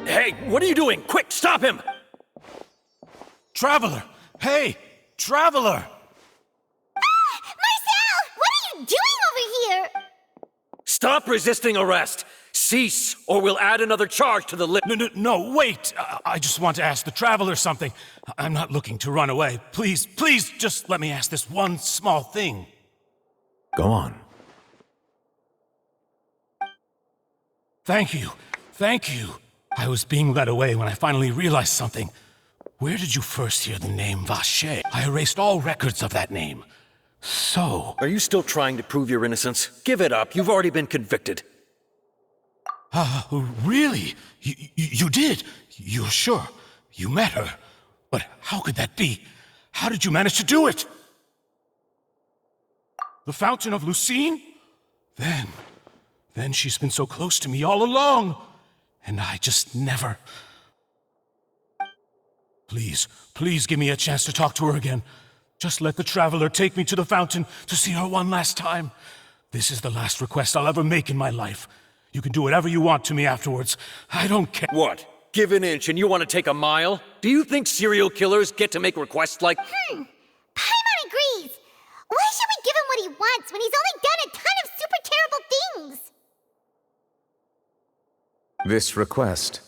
Hey, what are you doing? Quick, stop him! Traveler! Hey! Traveler! Marcel! What are you doing over here? Stop resisting arrest! Cease, or we'll add another charge to the list. No, wait! I just want to ask the Traveler something. I'm not looking to run away. Please, just let me ask this one small thing. Go on. Thank you. I was being led away when I finally realized something. Where did you first hear the name Vacher? I erased all records of that name. So... Are you still trying to prove your innocence? Give it up. You've already been convicted. Really? You did? You're sure? You met her? But how could that be? How did you manage to do it? The Fountain of Lucine? Then she's been so close to me all along. And I just never... Please give me a chance to talk to her again. Just let the Traveler take me to the fountain to see her one last time. This is the last request I'll ever make in my life. You can do whatever you want to me afterwards. I don't care. What? Give an inch and you want to take a mile? Do you think serial killers get to make requests like... Paimon agrees. Why should we give him what he wants when he's only done a ton of super terrible things? This request,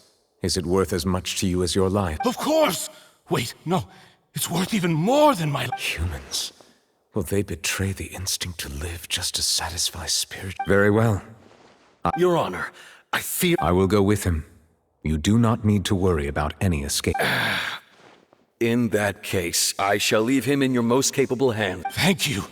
is it worth as much to you as your life? Of course! Wait, no. It's worth even more than my life. Humans. Will they betray the instinct to live just to satisfy spirit? Very well. Your Honor, I fear... I will go with him. You do not need to worry about any escape. In that case, I shall leave him in your most capable hands. Thank you.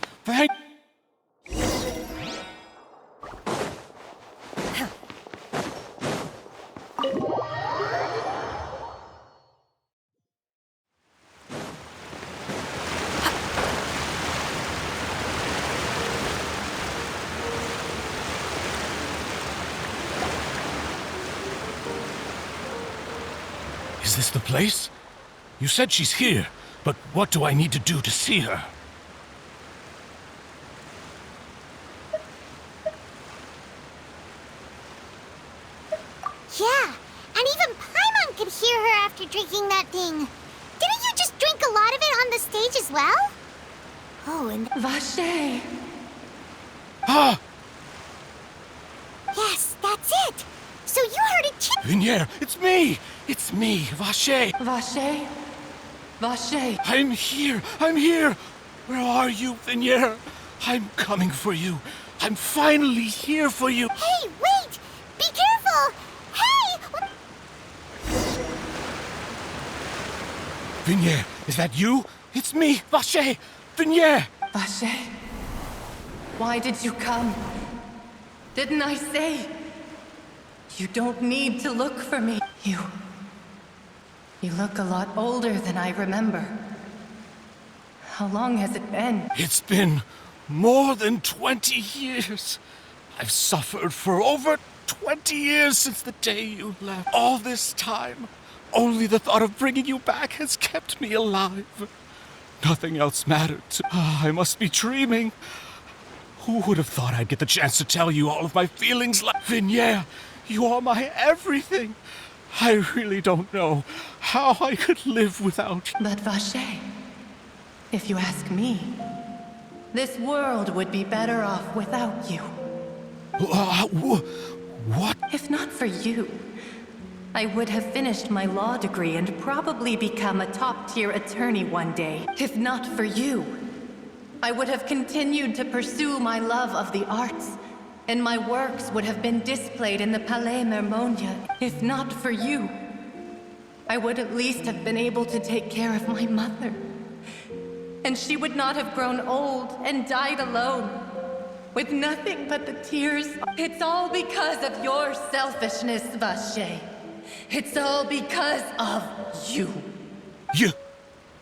Is this the place? You said she's here, but what do I need to do to see her? Yeah, and even Paimon could hear her after drinking that thing. Didn't you just drink a lot of it on the stage as well? Oh, and... Vacher! Ah! Yes, that's it! So you heard it too! Vignier, it's me! It's me, Vacher! Vacher? Vacher! I'm here! Where are you, Vignier? I'm coming for you. I'm finally here for you. Hey, wait! Be careful! Hey! Vignier, is that you? It's me, Vacher! Vignier! Vacher? Why did you come? Didn't I say? You don't need to look for me. You look a lot older than I remember. How long has it been? It's been more than 20 years. I've suffered for over 20 years since the day you left. All this time, only the thought of bringing you back has kept me alive. Nothing else mattered. I must be dreaming. Who would have thought I'd get the chance to tell you all of my feelings like Vignier? You are my everything. I really don't know how I could live without you. But Vacher, if you ask me, this world would be better off without you. What? If not for you, I would have finished my law degree and probably become a top-tier attorney one day. If not for you, I would have continued to pursue my love of the arts, and my works would have been displayed in the Palais Mermonia. If not for you, I would at least have been able to take care of my mother. And she would not have grown old and died alone, with nothing but the tears. It's all because of your selfishness, Vacher. It's all because of you.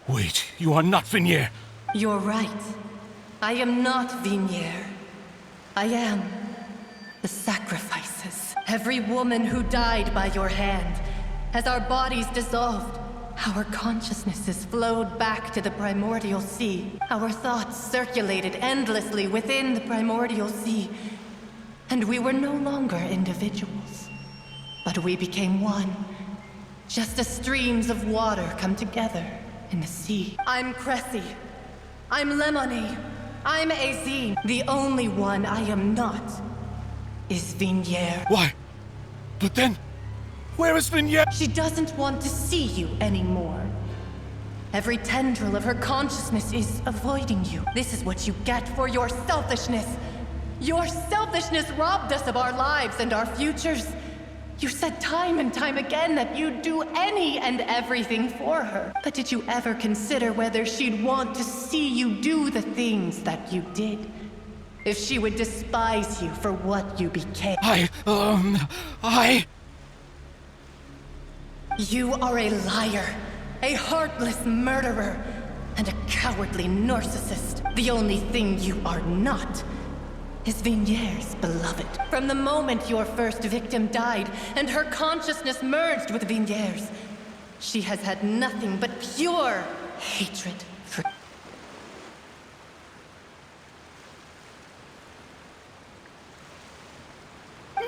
Wait, you are not Vignier. You're right. I am not Vignier. I am the sacrifices. Every woman who died by your hand, as our bodies dissolved, our consciousnesses flowed back to the primordial sea. Our thoughts circulated endlessly within the primordial sea. And we were no longer individuals, but we became one. Just as streams of water come together in the sea. I'm Cressy. I'm Lemony. I'm Azine. The only one I am not is Vignier. Why? But then, where is Vignette? She doesn't want to see you anymore. Every tendril of her consciousness is avoiding you. This is what you get for your selfishness. Your selfishness robbed us of our lives and our futures. You said time and time again that you'd do any and everything for her. But did you ever consider whether she'd want to see you do the things that you did? If she would despise you for what you became? You are a liar, a heartless murderer, and a cowardly narcissist. The only thing you are not is Vignier's beloved. From the moment your first victim died and her consciousness merged with Vignier's, she has had nothing but pure hatred for...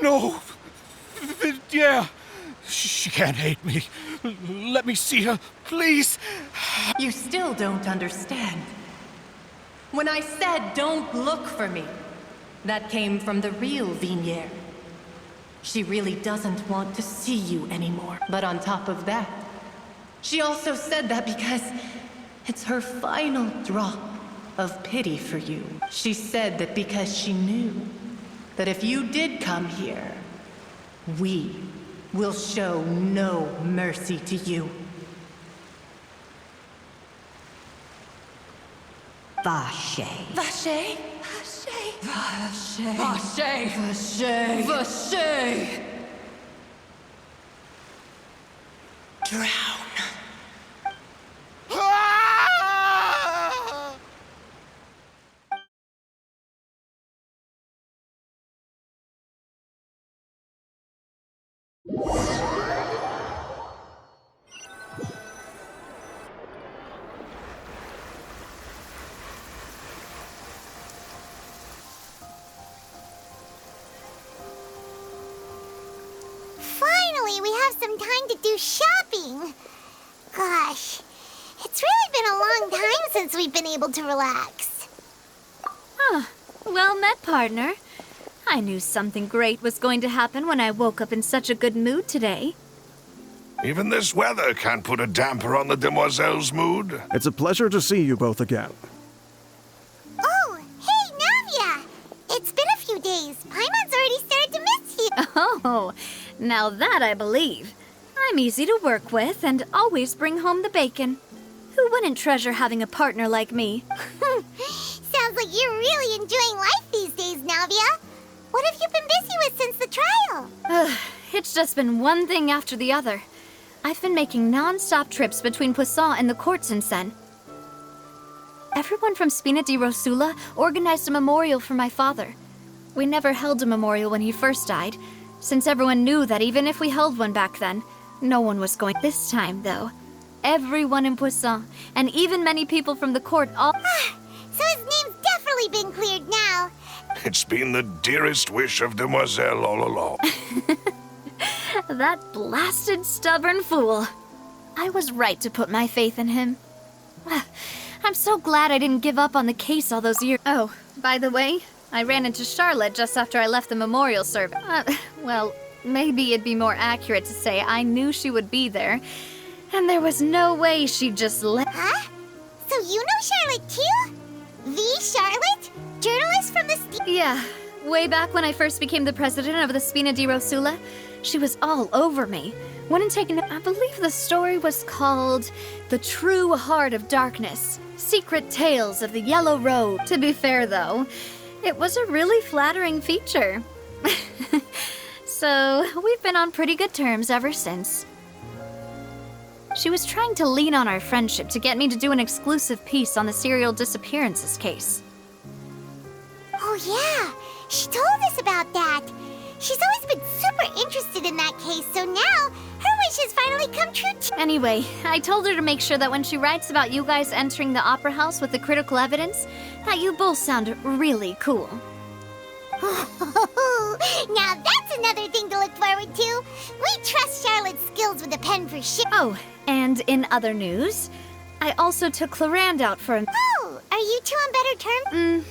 No! Yeah! She can't hate me. Let me see her, please! You still don't understand. When I said don't look for me, that came from the real Vignier. She really doesn't want to see you anymore. But on top of that, she also said that because it's her final drop of pity for you. She said that because she knew that if you did come here, we will show no mercy to you. Vache. Vache? Vache. Vache. Vache. Vache. Drown. Finally, we have some time to do shopping. Gosh, it's really been a long time since we've been able to relax. Well met, partner. I knew something great was going to happen when I woke up in such a good mood today. Even this weather can't put a damper on the demoiselle's mood. It's a pleasure to see you both again. Oh, hey, Navia! It's been a few days. Paimon's already started to miss you. Oh, now that I believe. I'm easy to work with and always bring home the bacon. Who wouldn't treasure having a partner like me? Sounds like you're really enjoying life these days, Navia. What have you been busy with since the trial? It's just been one thing after the other. I've been making non-stop trips between Poisson and the court since then. Everyone from Spina di Rosula organized a memorial for my father. We never held a memorial when he first died, since everyone knew that even if we held one back then, no one was going. This time, though, everyone in Poisson, and even many people from the court all... So his name's definitely been cleared now. It's been the dearest wish of Demoiselle all along. That blasted stubborn fool. I was right to put my faith in him. I'm so glad I didn't give up on the case all those years. Oh, by the way, I ran into Charlotte just after I left the memorial service. Well, maybe it'd be more accurate to say I knew she would be there, and there was no way she'd just let... Huh? So you know Charlotte too? The Charlotte? Journalist from the... Yeah, way back when I first became the president of the Spina di Rosula, she was all over me. Wouldn't take no... I believe the story was called The True Heart of Darkness, Secret Tales of the Yellow Road. To be fair, though, it was a really flattering feature. So, we've been on pretty good terms ever since. She was trying to lean on our friendship to get me to do an exclusive piece on the serial disappearances case. Oh yeah, she told us about that. She's always been super interested in that case, so now her wish has finally finally come true too. Anyway, I told her to make sure that when she writes about you guys entering the opera house with the critical evidence, that you both sound really cool. Now that's another thing to look forward to. We trust Charlotte's skills with a pen for sure. Oh, and in other news, I also took Clarande out for a... Oh, are you two on better terms?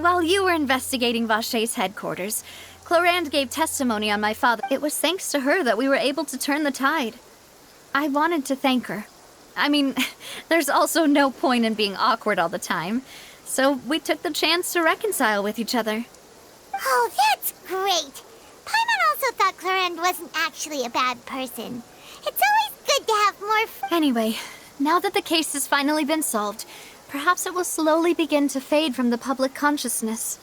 While you were investigating Vaché's headquarters, Clarande gave testimony on my father. It was thanks to her that we were able to turn the tide. I wanted to thank her. I mean, there's also no point in being awkward all the time, so we took the chance to reconcile with each other. Oh, that's great. Paimon also thought Clarande wasn't actually a bad person. It's always good to have more Anyway, now that the case has finally been solved, perhaps it will slowly begin to fade from the public consciousness.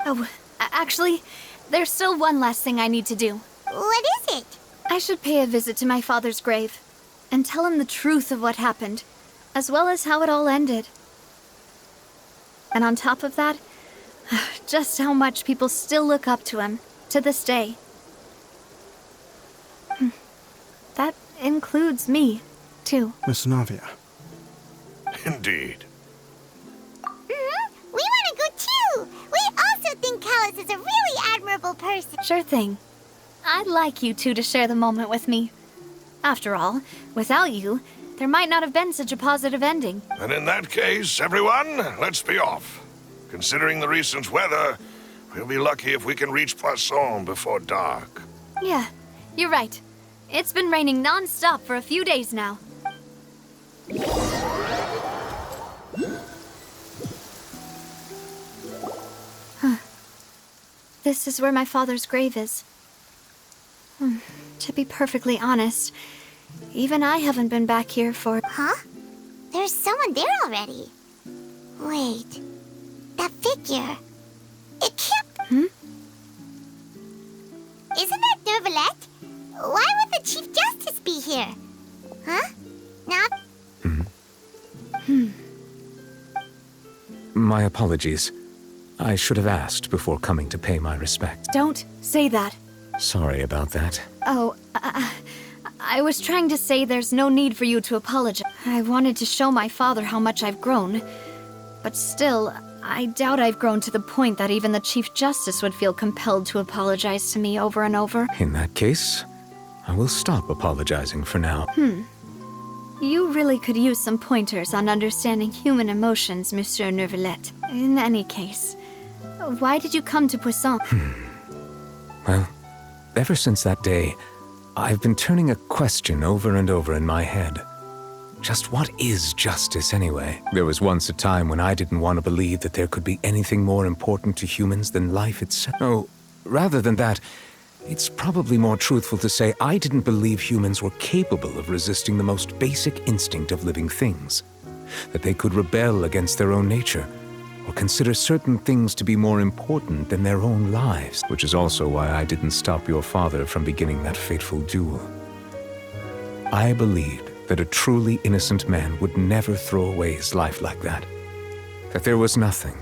Oh, actually, there's still one last thing I need to do. What is it? I should pay a visit to my father's grave and tell him the truth of what happened, as well as how it all ended. And on top of that, just how much people still look up to him to this day. That includes me, too. Miss Navia. Indeed. We want to go too. We also think Callus is a really admirable person. Sure thing. I'd like you two to share the moment with me. After all, without you, there might not have been such a positive ending. And in that case, everyone, let's be off. Considering the recent weather, we'll be lucky if we can reach Poisson before dark. Yeah, you're right. It's been raining non-stop for a few days now. This is where my father's grave is. To be perfectly honest, even I haven't been back here for... Huh? There's someone there already. Wait. That figure. It can't... Isn't that Neuvillette? Why would the Chief Justice be here? Huh? Not... My apologies. I should have asked before coming to pay my respects. Don't say that. Sorry about that. Oh, I was trying to say there's no need for you to apologize. I wanted to show my father how much I've grown. But still, I doubt I've grown to the point that even the Chief Justice would feel compelled to apologize to me over and over. In that case, I will stop apologizing for now. You really could use some pointers on understanding human emotions, Monsieur Neuvillette. In any case, why did you come to Poisson? Well, ever since that day, I've been turning a question over and over in my head. Just what is justice anyway? There was once a time when I didn't want to believe that there could be anything more important to humans than life itself. Oh, rather than that, it's probably more truthful to say I didn't believe humans were capable of resisting the most basic instinct of living things. That they could rebel against their own nature, or consider certain things to be more important than their own lives. Which is also why I didn't stop your father from beginning that fateful duel. I believed that a truly innocent man would never throw away his life like that. That there was nothing,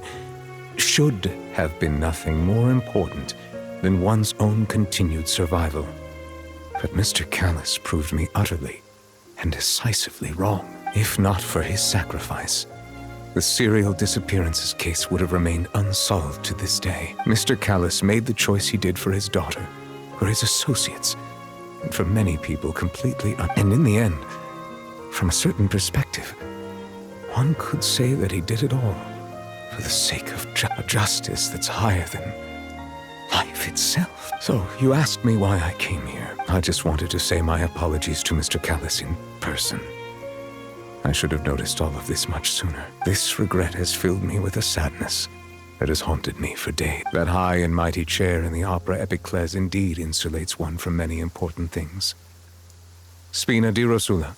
should have been nothing more important than one's own continued survival. But Mr. Callus proved me utterly and decisively wrong. If not for his sacrifice, the serial disappearances case would have remained unsolved to this day. Mr. Callus made the choice he did for his daughter, for his associates, and for many people completely and in the end, from a certain perspective, one could say that he did it all for the sake of a justice that's higher than life itself. So, you asked me why I came here. I just wanted to say my apologies to Mr. Callus in person. I should have noticed all of this much sooner. This regret has filled me with a sadness that has haunted me for days. That high and mighty chair in the Opera Epiclese indeed insulates one from many important things. Spina di Rosula,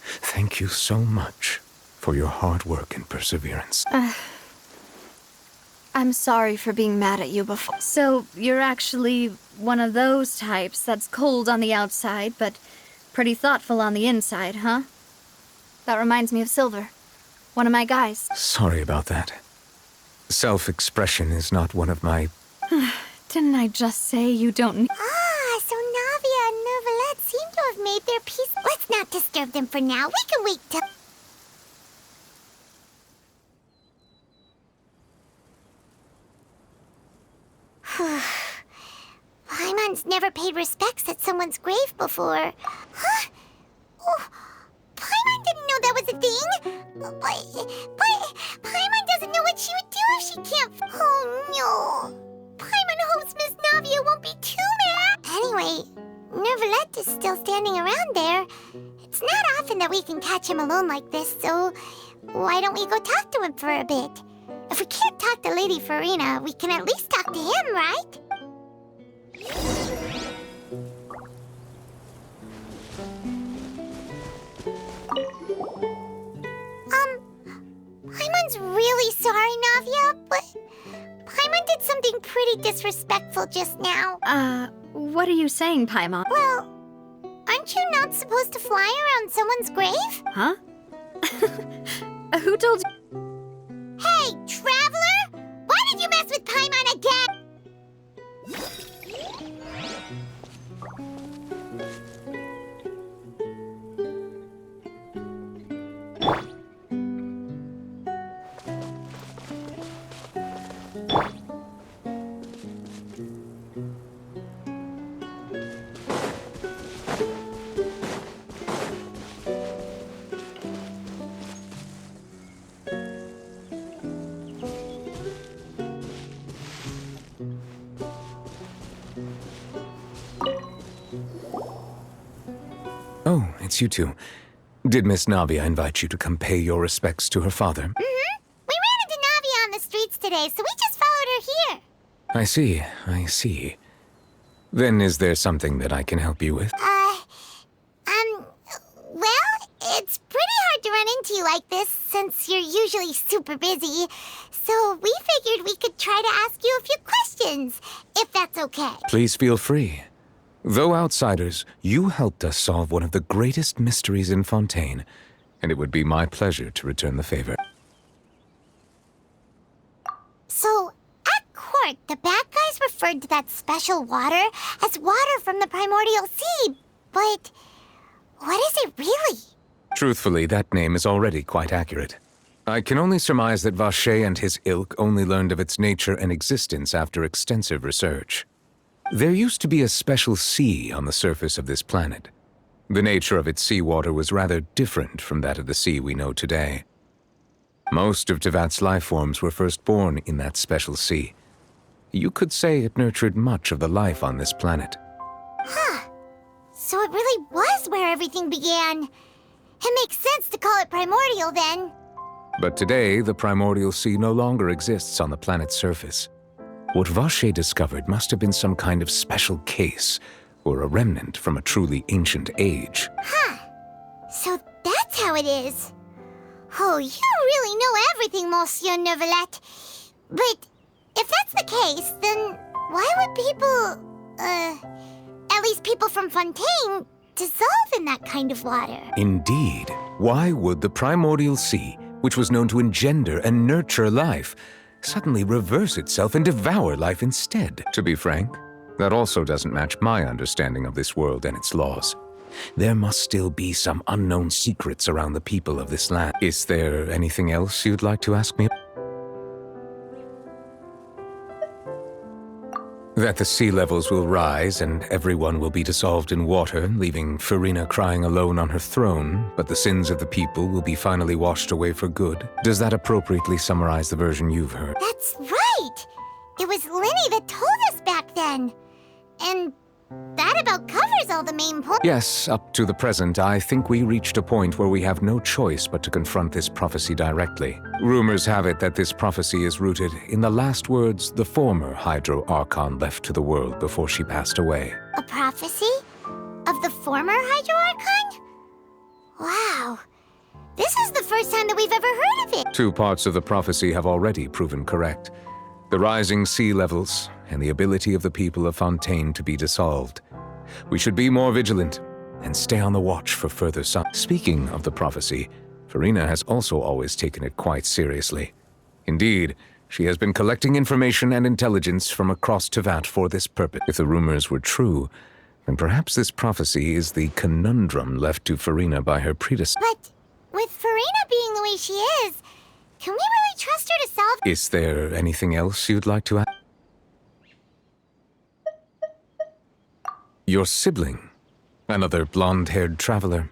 thank you so much for your hard work and perseverance. I'm sorry for being mad at you before. So, you're actually one of those types that's cold on the outside, but pretty thoughtful on the inside, huh? That reminds me of Silver, one of my guys. Sorry about that. Self-expression is not one of my... Didn't I just say you don't... Ah, so Navia and Neuvillette seem to have made their peace disturb them for now. We can wait till... Paimon's never paid respects at someone's grave before. Huh? Oh, Paimon didn't know that was a thing. But Paimon doesn't know what she would do if she can't... Oh, no. Paimon hopes Miss Navia won't be too mad. Anyway, Neuvillette is still standing around there. It's not often that we can catch him alone like this, so why don't we go talk to him for a bit? If we can't talk to Lady Farina, we can at least talk to him, right? Paimon's really sorry, Navia, but Paimon did something pretty disrespectful just now. What are you saying, Paimon? Well, aren't you not supposed to fly around someone's grave? Huh? Who told you? Hey, traveler! Why did you mess with Paimon again? Oh, it's you two. Did Miss Navia invite you to come pay your respects to her father? Mm-hmm. We ran into Navia on the streets today, so we just followed her here. I see. Then is there something that I can help you with? Well, it's pretty hard to run into you like this since you're usually super busy. So we figured we could try to ask you a few questions, if that's okay. Please feel free. Though outsiders, you helped us solve one of the greatest mysteries in Fontaine, and it would be my pleasure to return the favor. So, at court, the bad guys referred to that special water as water from the primordial sea, but what is it really? Truthfully, that name is already quite accurate. I can only surmise that Vacher and his ilk only learned of its nature and existence after extensive research. There used to be a special sea on the surface of this planet. The nature of its seawater was rather different from that of the sea we know today. Most of Tevat's life forms were first born in that special sea. You could say it nurtured much of the life on this planet. Huh. So it really was where everything began. It makes sense to call it primordial then. But today, the primordial sea no longer exists on the planet's surface. What Vacher discovered must have been some kind of special case, or a remnant from a truly ancient age. Huh. So that's how it is. Oh, you really know everything, Monsieur Neuvillette. But if that's the case, then why would people, at least people from Fontaine, dissolve in that kind of water? Indeed. Why would the primordial sea, which was known to engender and nurture life, suddenly reverse itself and devour life instead? To be frank, that also doesn't match my understanding of this world and its laws. There must still be some unknown secrets around the people of this land. Is there anything else you'd like to ask me? That the sea levels will rise and everyone will be dissolved in water, leaving Farina crying alone on her throne, but the sins of the people will be finally washed away for good. Does that appropriately summarize the version you've heard? That's right! It was Linny that told us back then. And that about covers all the main points. Yes, up to the present, I think we reached a point where we have no choice but to confront this prophecy directly. Rumors have it that this prophecy is rooted in the last words the former Hydro Archon left to the world before she passed away. A prophecy? Of the former Hydro Archon? Wow. This is the first time that we've ever heard of it. Two parts of the prophecy have already proven correct. The rising sea levels and the ability of the people of Fontaine to be dissolved. We should be more vigilant and stay on the watch for further signs. Speaking of the prophecy, Farina has also always taken it quite seriously. Indeed, she has been collecting information and intelligence from across Tevat for this purpose. If the rumors were true, And perhaps this prophecy is the conundrum left to Farina by her predecessor. But with Farina being the way she is, can we really trust her to solve— Is there anything else you'd like to add? Your sibling, another blonde-haired traveler.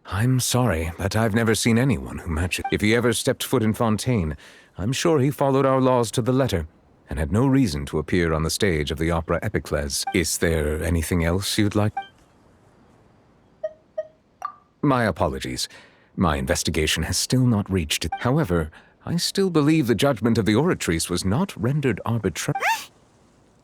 I'm sorry, but I've never seen anyone who matches. If he ever stepped foot in Fontaine, I'm sure he followed our laws to the letter and had no reason to appear on the stage of the opera Epiclese. Is there anything else you'd like? My apologies. My investigation has still not reached it. However, I still believe the judgment of the Oratrice was not rendered arbitrary.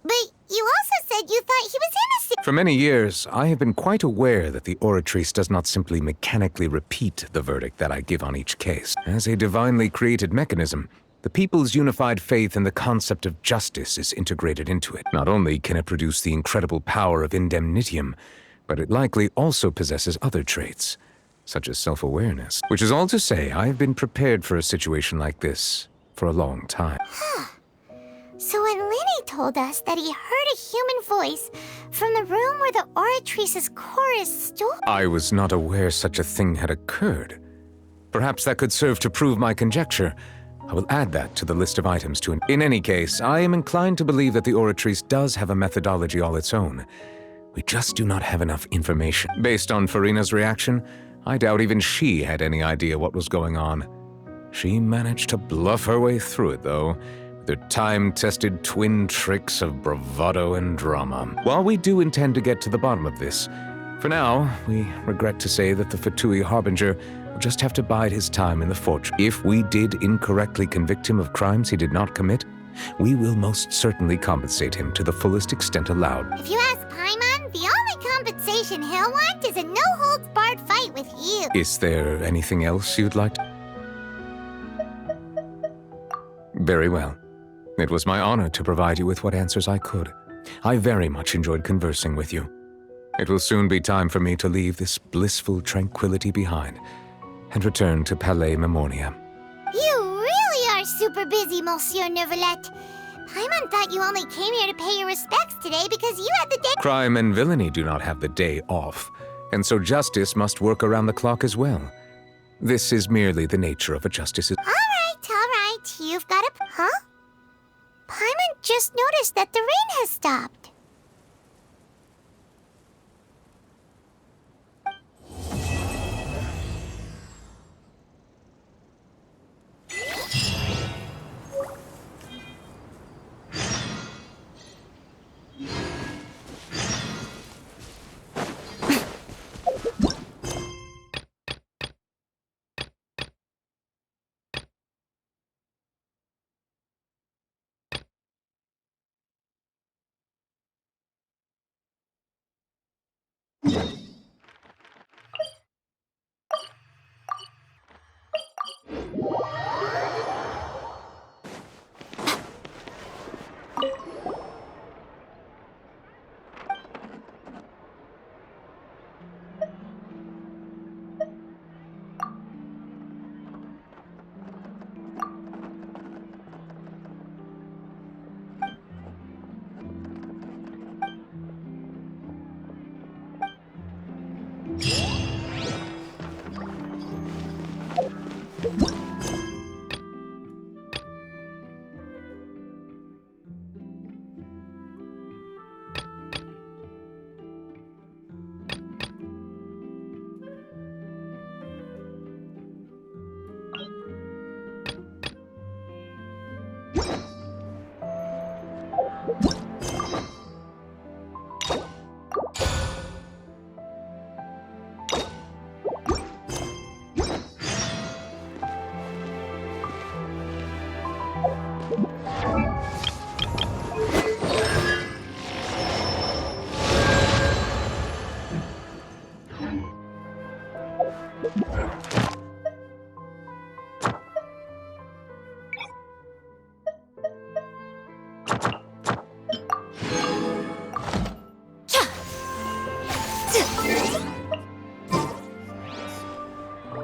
But you also said you thought he was innocent. For many years, I have been quite aware that the Oratrice does not simply mechanically repeat the verdict that I give on each case. As a divinely created mechanism, the people's unified faith in the concept of justice is integrated into it. Not only can it produce the incredible power of indemnitium, but it likely also possesses other traits, such as self-awareness. Which is all to say, I have been prepared for a situation like this for a long time. So when Lenny told us that he heard a human voice from the room where the Oratrice's core is stored— I was not aware such a thing had occurred. Perhaps that could serve to prove my conjecture. I will add that to the list of items to— In any case, I am inclined to believe that the Oratrice does have a methodology all its own. We just do not have enough information. Based on Farina's reaction, I doubt even she had any idea what was going on. She managed to bluff her way through it, though, with her time-tested twin tricks of bravado and drama. While we do intend to get to the bottom of this, for now, we regret to say that the Fatui Harbinger will just have to bide his time in the fortress. If we did incorrectly convict him of crimes he did not commit, we will most certainly compensate him to the fullest extent allowed. If you ask Paimon, the only compensation he'll want is a no-holds-barred fight with you. Is there anything else you'd like to— Very well. It was my honor to provide you with what answers I could. I very much enjoyed conversing with you. It will soon be time for me to leave this blissful tranquility behind and return to Palais Memornia. You really are super busy, Monsieur Neuvillette. Paimon thought you only came here to pay your respects today because you had the day— Crime and villainy do not have the day off, and so justice must work around the clock as well. This is merely the nature of a justice's— All right, you've got a— Huh? Paimon just noticed that the rain has stopped.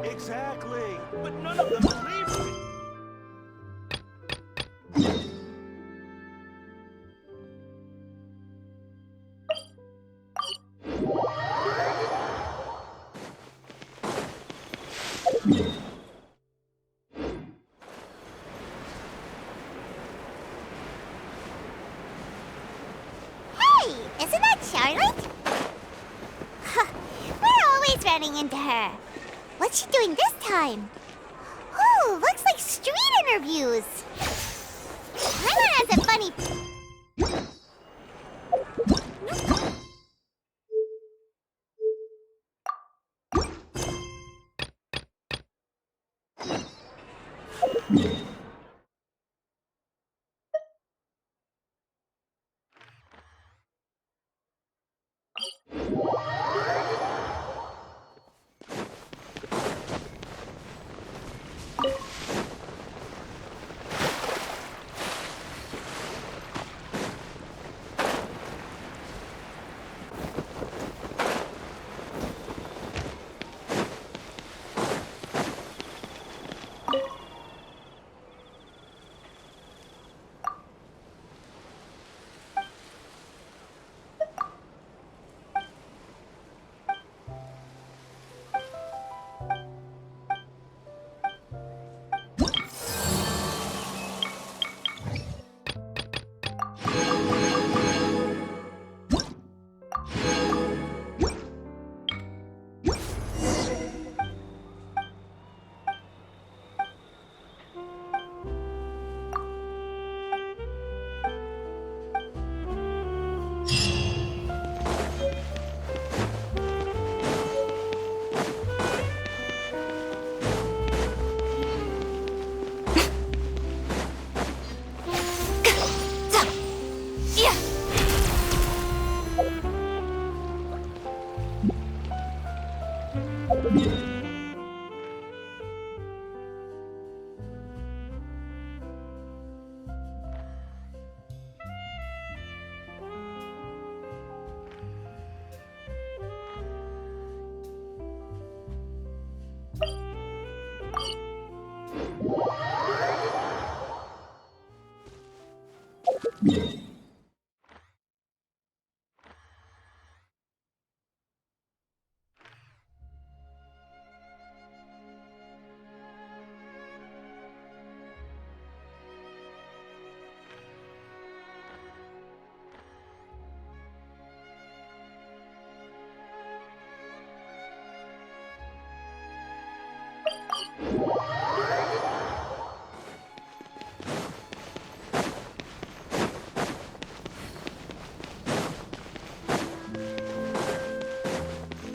Exactly, but none of them believe me. Hey, isn't that Charlotte? Huh, we're always running into her. What's she doing this time? Ooh, looks like street interviews. Paimon has a funny...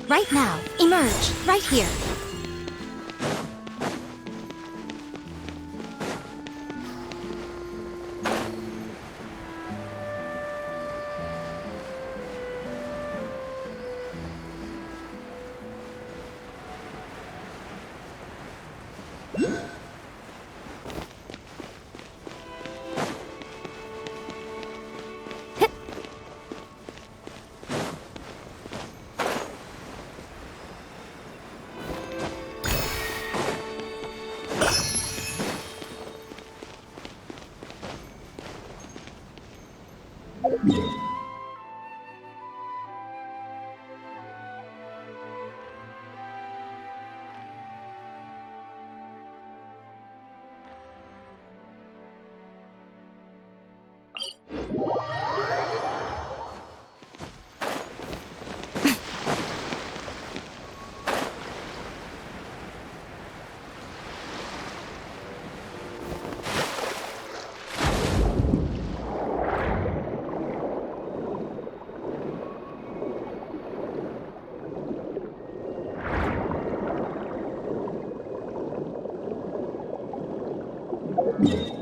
Right now. Emerge. Right here. Yeah.